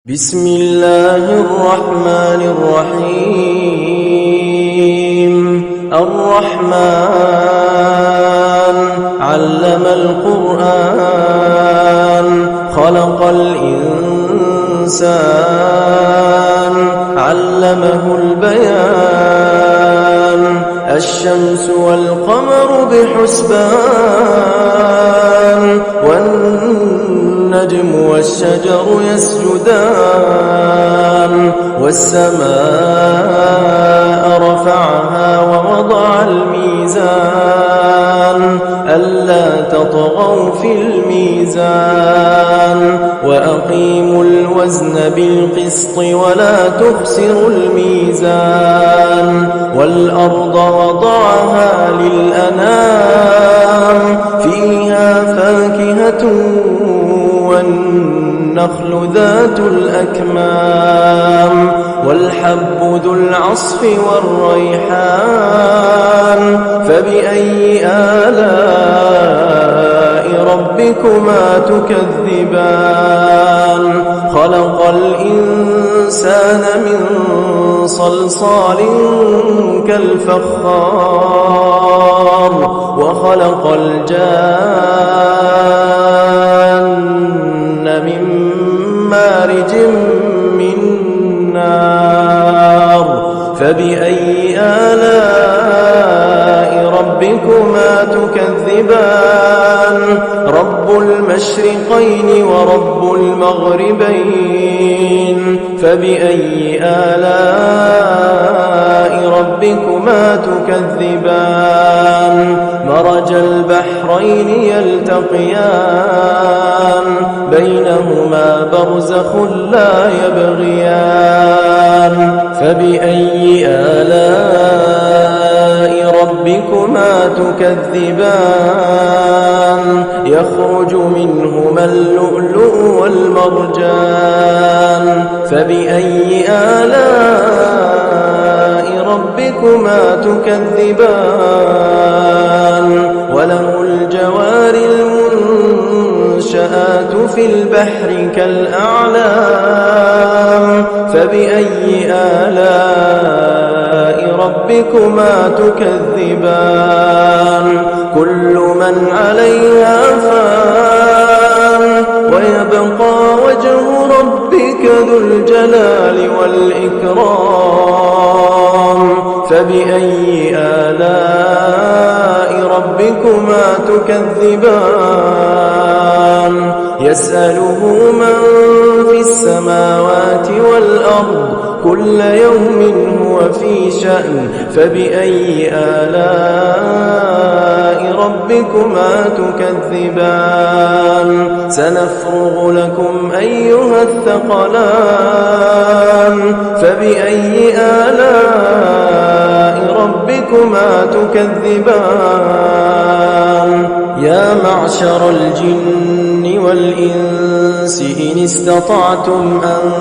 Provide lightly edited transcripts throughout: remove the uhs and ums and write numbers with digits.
بسم الله الرحمن الرحيم. الرحمن علم القرآن خلق الإنسان علمه البيان الشمس والقمر بحسبان والنجم والشجر يسجدان والسماء رفعها ووضع الميزان ألا تطغوا في الميزان وأقيموا الوزن بالقسط ولا تخسروا الميزان والأرض وضعها للأنام فيها فاكهة والنخل ذات الأكمام والحب ذو العصف والريحان فبأي آلاء ربكما تكذبان خلق الإنسان من صلصال كالفخار وخلق الجان من مارج من نار فبأي آلاء ربكما تكذبان رب المشرقين ورب المغربين فبأي آلاء ربكما تكذبان مرج البحرين يلتقيان بينهما برزخ لا يبغيان فبأي آلاء ربكما تكذبان يخرج منهما اللؤلؤ والمرجان فبأي آلاء ربكما تكذبان وله الجوار المنشآت في البحر كالأعلام فبأي آلاء ربكما تكذبان كل من عليها فان ويبقى وجه ربك ذو الجلال والإكرام فبأي آلاء ربكما تكذبان يسأله من في السماوات والأرض كل يوم هو في شأن فبأي آلاء ربكما تكذبان سنفرغ لكم أيها الثقلان فبأي آلاء ربكما تكذبان يا معشر الجن والإنس إن استطعتم أن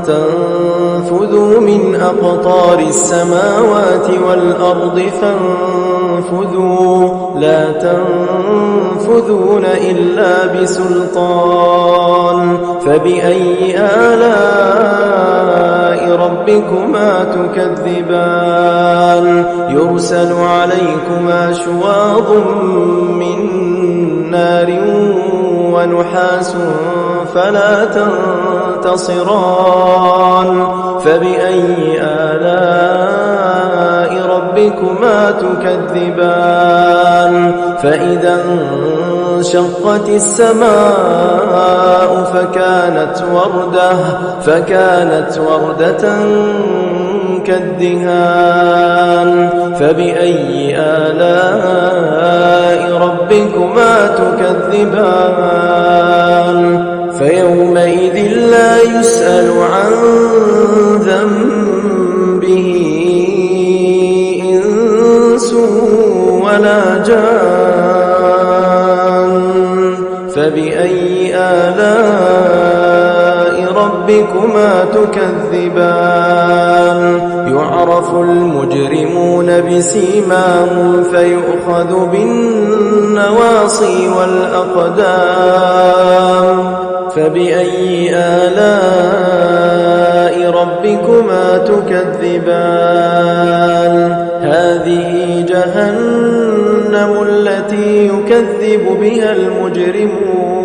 تنفذوا من أقطار السماوات والأرض فانفذوا لا تنفذون إلا بسلطان فبأي آلاء ربكما تكذبان يرسل عليكما شواظ من نار ونحاس فلا تنتصران فبأي آلاء ربكما تكذبان فإذا انشقت السماء فكانت وردة كالدهان فبأي آلاء ربكما تكذبان فيومئذ لا يسأل عن ذنبه إنس ولا جان فبأي آلاء ربكما تكذبان يعرف المجرمون بسيماهم فيؤخذ بالنواصي والأقدام فبأي آلاء ربكما تكذبان هذه جهنم التي يكذب بها المجرمون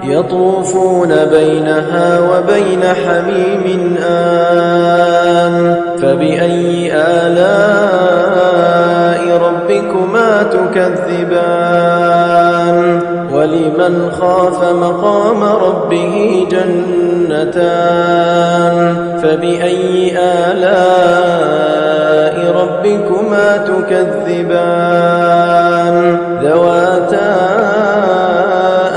يطوفون بينها وبين حميم آن فبأي آلاء ربكما تكذبان ولمن خاف مقام ربه جنتان فبأي آلاء ربكما تكذبان ذواتا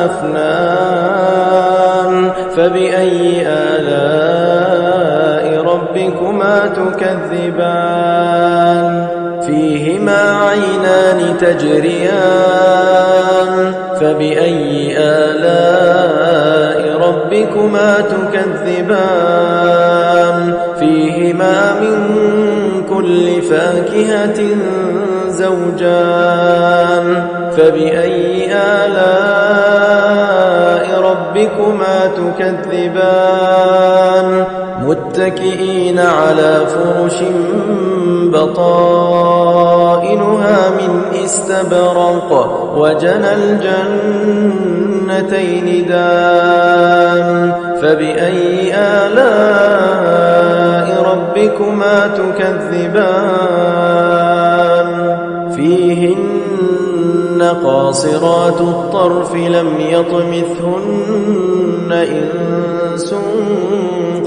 أفنان فبأي آلاء ربكما تكذبان فيهما عينان تجريان فبأي آلاء ربكما تكذبان فيهما من كل فاكهة زوجان فبأي آلاء ربكما تكذبان متكئين على فرش بطائنها من استبرق وجنى الجنتين دان فبأي آلاء ربكما تكذبان فيهن قاصرات الطرف لم يطمثهن إنس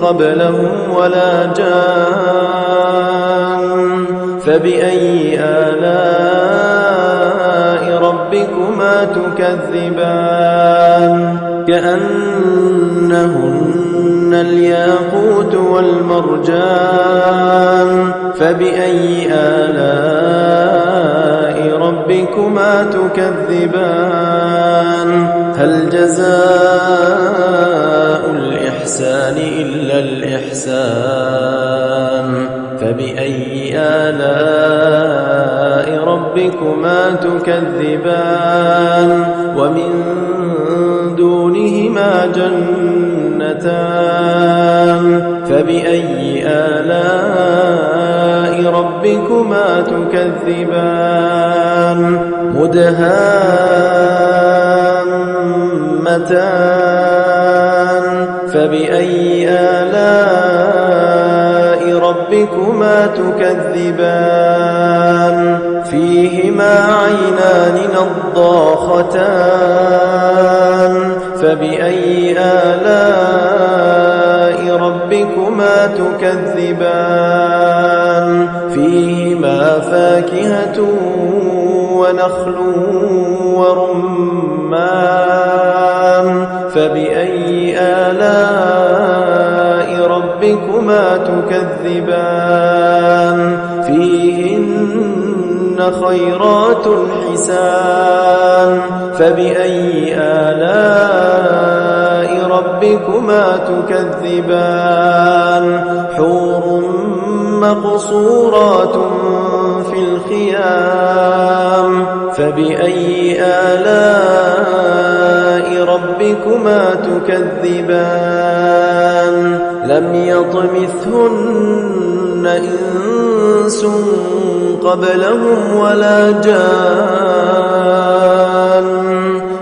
قبلهم ولا جان فبأي آلاء ربكما تكذبان كأنهن الياقوت والمرجان فبأي آلاء ربكما تكذبان هل جزاء الإحسان إلا الإحسان فبأي آلاء ربكما تكذبان ومن دونهما جنتان فبأي آلاء ربكما تكذبان مدهامتان فبأي آلاء ربكما تكذبان فيهما عينان نضاختان فبأي آلاء ربكما تكذبان فيهما فاكهة ونخل ورمان فبأي آلاء ربكما تكذبان فيهن خيرات حسان فبأي آلاء ربكما تكذبان حور مقصورات في الخيام فبأي آلاء ربكما تكذبان لم يطمثهن إنس قبلهم ولا جان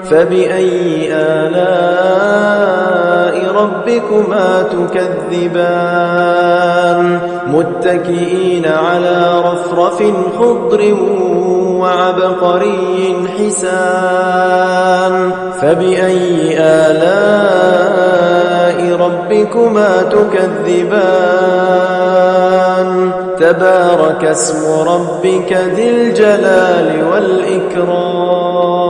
فبأي آلاء ربكما تكذبان متكئين على رفرف خضر وعبقري حسان فبأي آلاء ربكما تكذبان تبارك اسم ربك ذي الجلال والإكرام